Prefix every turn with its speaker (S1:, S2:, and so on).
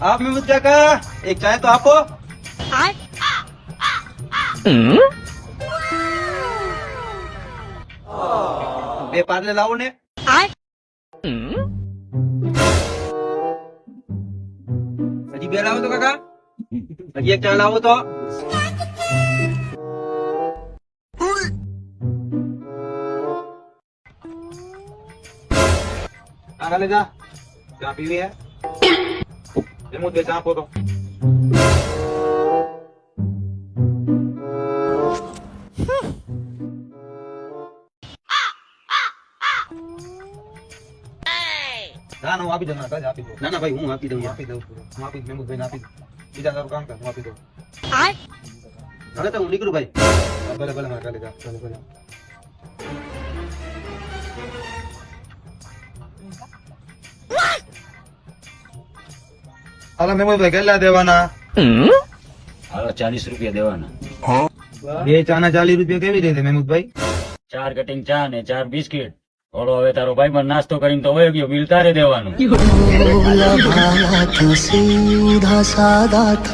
S1: आप महमूद काका एक चाय तो आपको બે પાર્લે લાવો ને હજી બે લાવો તો કાકા હજી એક ચા લાવો તો કાકા લે જા ચા પીવી હે એમ બે ચા આપો તો ના હું આપી દઉં ના આપી દઉં ના ભાઈ હું આપી દઉં હું આપી દઉં મહેમૂદભાઈ આપી દઉં બીજા તારું કામ કર હું આપી દઉં હવે તો હું નીકળું ભાઈ ભલે ભલે મારા કાલે જા ભલે ભલે હાલો મહેમૂદભાઈ કેટલા દેવાના
S2: હાલો 40 રૂપિયા દેવાના
S1: બે ચાના 40 રૂપિયા કેવી રીતે મહેમૂદભાઈ
S2: 4 કટિંગ ચા ને 4 બિસ્કિટ ઓલો હવે તારો ભાઈ પણ નાસ્તો કરીને તો વયો ગયો બિલ તારે દેવાનું